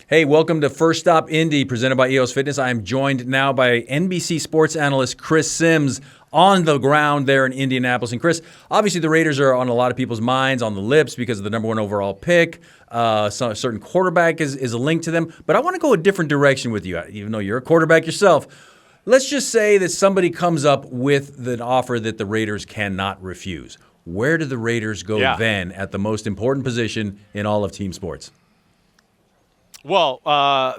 Hey, welcome to First Stop Indy, presented by EOS Fitness. I am joined now by NBC Sports analyst Chris Simms on the ground there in Indianapolis. And Chris, obviously the Raiders are on a lot of people's minds, on the lips, because of the number one overall pick. A certain quarterback is a link to them. But I want to go a different direction with you, even though you're a quarterback yourself. Let's just say that somebody comes up with an offer that the Raiders cannot refuse. Where do the Raiders go then at the most important position in all of team sports? Well,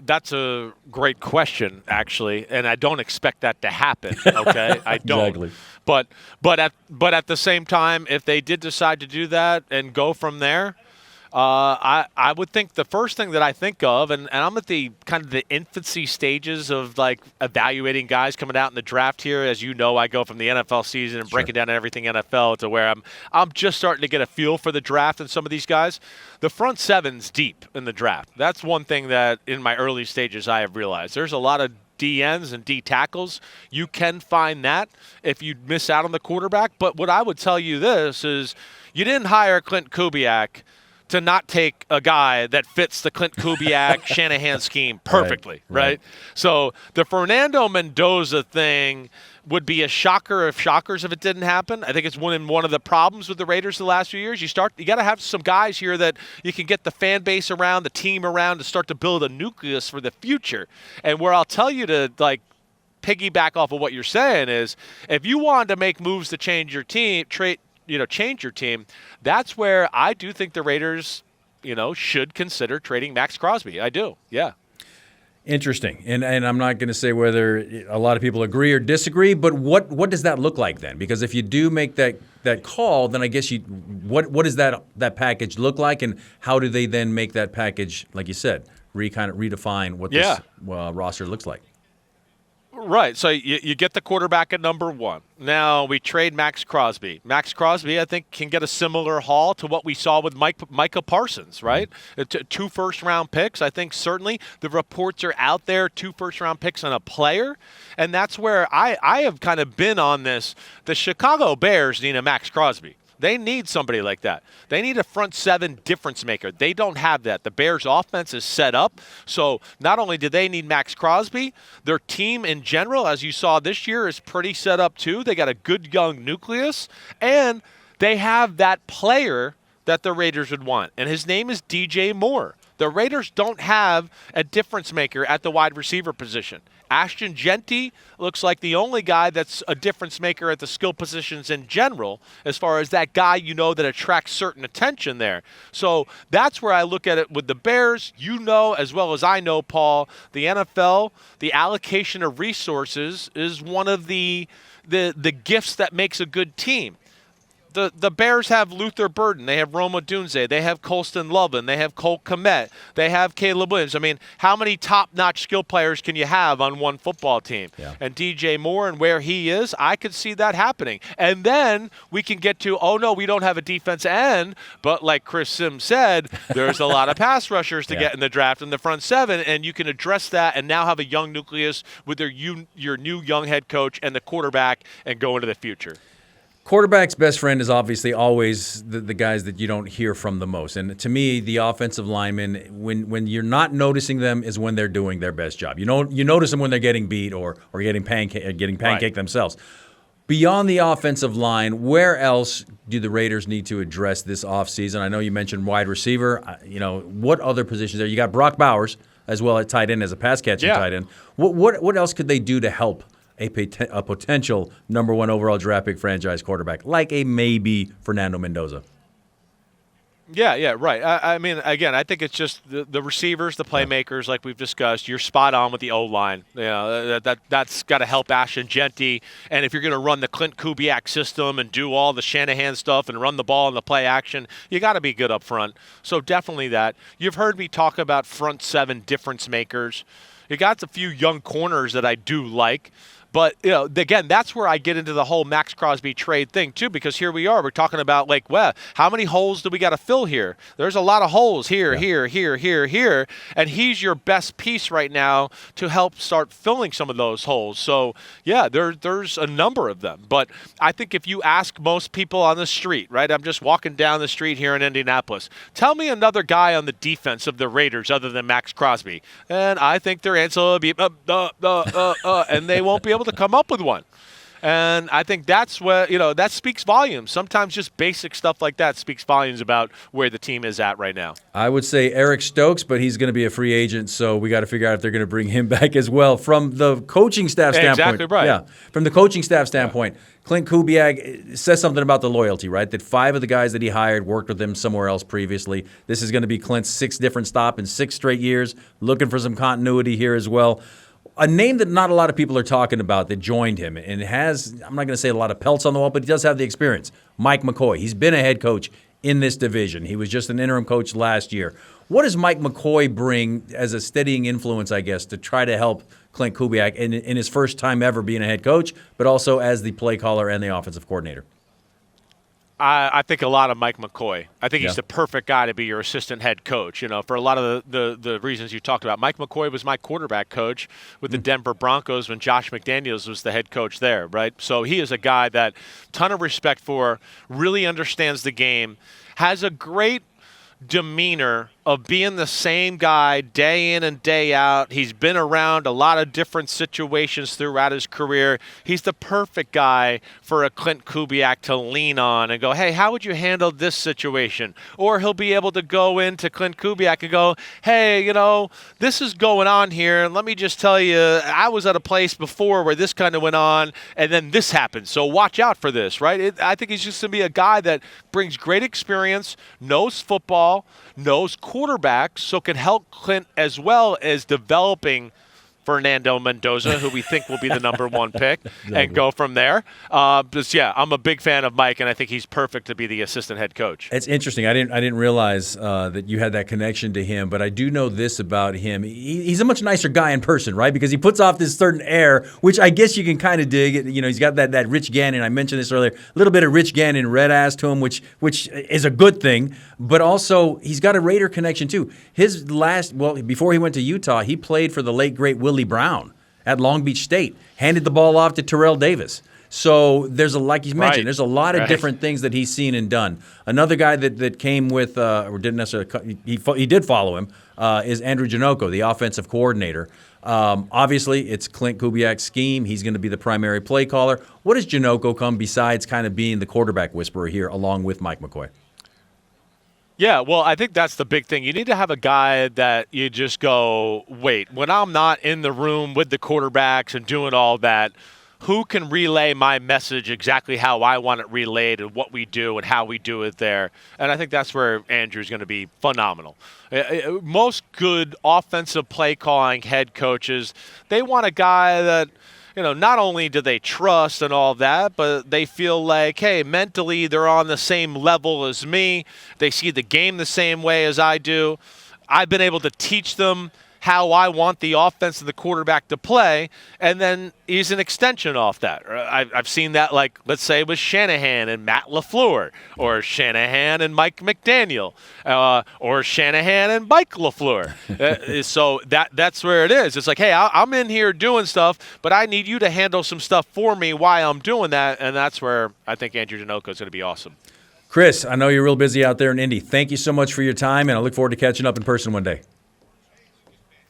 that's a great question, actually, and I don't expect that to happen. Okay, I don't. Exactly. But at the same time, if they did decide to do that and go from there, I would think the first thing that I think of, and I'm at the kind of the infancy stages of like evaluating guys coming out in the draft here. As you know, I go from the NFL season and breaking down everything NFL to where I'm just starting to get a feel for the draft and some of these guys. The front seven's deep in the draft. That's one thing that in my early stages I have realized. There's a lot of DNs and D tackles. You can find that if you miss out on the quarterback. But what I would tell you this is you didn't hire Clint Kubiak to not take a guy that fits the Clint Kubiak Shanahan scheme perfectly, right? So the Fernando Mendoza thing would be a shocker of shockers if it didn't happen. I think it's one of the problems with the Raiders the last few years. You got to have some guys here that you can get the fan base around, the team around, to start to build a nucleus for the future. And where I'll tell you to like piggyback off of what you're saying is, if you wanted to make moves to change your team, change your team, that's where I do think the Raiders, should consider trading Maxx Crosby. I do, yeah. Interesting. And I'm not going to say whether a lot of people agree or disagree, but what does that look like then? Because if you do make that call, then I guess what does that package look like, and how do they then make that package, like you said, kind of redefine what this roster looks like? Right. So you get the quarterback at number one. Now we trade Maxx Crosby. Maxx Crosby, I think, can get a similar haul to what we saw with Micah Parsons, right? 2 first-round picks. I think certainly the reports are out there, 2 first-round picks on a player. And that's where I have kind of been on this. The Chicago Bears need a Maxx Crosby. They need somebody like that. They need a front seven difference maker. They don't have that. The Bears' offense is set up. So not only do they need Maxx Crosby, their team in general, as you saw this year, is pretty set up too. They got a good young nucleus, and they have that player that the Raiders would want, and his name is DJ Moore. The Raiders don't have a difference maker at the wide receiver position. Ashton Jeanty looks like the only guy that's a difference maker at the skill positions in general, as far as that guy that attracts certain attention there. So that's where I look at it with the Bears. As well as I know, Paul, the NFL, the allocation of resources is one of the gifts that makes a good team. The Bears have Luther Burden. They have Rome Odunze. They have Colston Loveland. They have Cole Kmet. They have Caleb Williams. I mean, how many top-notch skill players can you have on one football team? Yeah. And DJ Moore and where he is, I could see that happening. And then we can get to, we don't have a defense end, but like Chris Simms said, there's a lot of pass rushers to get in the draft in the front seven, and you can address that and now have a young nucleus with your new young head coach and the quarterback and go into the future. Quarterback's best friend is obviously always the guys that you don't hear from the most. And to me, the offensive linemen, when you're not noticing them, is when they're doing their best job. You notice them when they're getting beat or getting pancaked themselves. Beyond the offensive line, where else do the Raiders need to address this offseason? I know you mentioned wide receiver. What other positions there? You got Brock Bowers as well at tight end as a pass-catching tight end. What else could they do to help a potential number one overall draft pick franchise quarterback, like a maybe Fernando Mendoza? Yeah, right. I mean, again, I think it's just the receivers, the playmakers, like we've discussed. You're spot on with the O-line. That's got to help Ashton Jeanty. And if you're going to run the Clint Kubiak system and do all the Shanahan stuff and run the ball and the play action, you got to be good up front. So definitely that. You've heard me talk about front seven difference makers. You got a few young corners that I do like. But, again, that's where I get into the whole Maxx Crosby trade thing, too, because here we are. We're talking about, how many holes do we got to fill here? There's a lot of holes here, here. And he's your best piece right now to help start filling some of those holes. So, yeah, there's a number of them. But I think if you ask most people on the street, right, I'm just walking down the street here in Indianapolis, tell me another guy on the defense of the Raiders other than Maxx Crosby. And I think their answer will be, and they won't be able to come up with one. And I think that's where, that speaks volumes. Sometimes just basic stuff like that speaks volumes about where the team is at right now. I would say Eric Stokes, but he's going to be a free agent, so we got to figure out if they're going to bring him back as well. From the coaching staff standpoint. Exactly right. Yeah, from the coaching staff standpoint, Clint Kubiak says something about the loyalty, right? That 5 of the guys that he hired worked with him somewhere else previously. This is going to be Clint's 6th different stop in 6 straight years, looking for some continuity here as well. A name that not a lot of people are talking about that joined him and has, I'm not going to say a lot of pelts on the wall, but he does have the experience. Mike McCoy. He's been a head coach in this division. He was just an interim coach last year. What does Mike McCoy bring as a steadying influence, I guess, to try to help Clint Kubiak in his first time ever being a head coach, but also as the play caller and the offensive coordinator? I think a lot of Mike McCoy. I think he's the perfect guy to be your assistant head coach, for a lot of the reasons you talked about. Mike McCoy was my quarterback coach with the Denver Broncos when Josh McDaniels was the head coach there, right? So he is a guy that ton of respect for, really understands the game, has a great demeanor of being the same guy day in and day out. He's been around a lot of different situations throughout his career. He's the perfect guy for a Clint Kubiak to lean on and go, hey, how would you handle this situation? Or he'll be able to go into Clint Kubiak and go, hey, this is going on here. And let me just tell you, I was at a place before where this kind of went on and then this happened. So watch out for this, right? I think he's just going to be a guy that brings great experience, knows football, knows quarterbacks, so can help Clint as well as developing Fernando Mendoza, who we think will be the number 1 pick, and go from there. I'm a big fan of Mike, and I think he's perfect to be the assistant head coach. It's interesting. I didn't realize that you had that connection to him, but I do know this about him. He's a much nicer guy in person, right? Because he puts off this certain air, which I guess you can kind of dig. He's got that Rich Gannon. I mentioned this earlier. A little bit of Rich Gannon red ass to him, which is a good thing. But also, he's got a Raider connection too. Before he went to Utah, he played for the late great Willie Brown at Long Beach State, handed the ball off to Terrell Davis. So there's like you mentioned, there's a lot of different things that he's seen and done. Another guy that came with, or didn't necessarily, he did follow him, is Andrew Janocko, the offensive coordinator. Obviously, it's Clint Kubiak's scheme. He's going to be the primary play caller. What does Janocko come besides kind of being the quarterback whisperer here along with Mike McCoy? Yeah, well, I think that's the big thing. You need to have a guy that you just go, wait, when I'm not in the room with the quarterbacks and doing all that, who can relay my message exactly how I want it relayed and what we do and how we do it there? And I think that's where Andrew's going to be phenomenal. Most good offensive play calling head coaches, they want a guy that, not only do they trust and all that, but they feel like, hey, mentally they're on the same level as me. They see the game the same way as I do. I've been able to teach them how I want the offense and the quarterback to play, and then he's an extension off that. I've seen that, let's say, with Shanahan and Matt LaFleur, or Shanahan and Mike McDaniel, or Shanahan and Mike LaFleur. So that's where it is. It's like, hey, I'm in here doing stuff, but I need you to handle some stuff for me while I'm doing that, and that's where I think Andrew Janocko is going to be awesome. Chris, I know you're real busy out there in Indy. Thank you so much for your time, and I look forward to catching up in person one day.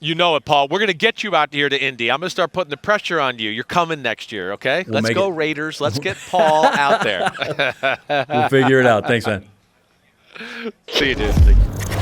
You know it, Paul. We're going to get you out here to Indy. I'm going to start putting the pressure on you. You're coming next year, okay? Let's go, Raiders. Let's get Paul out there. We'll figure it out. Thanks, man. See you, dude.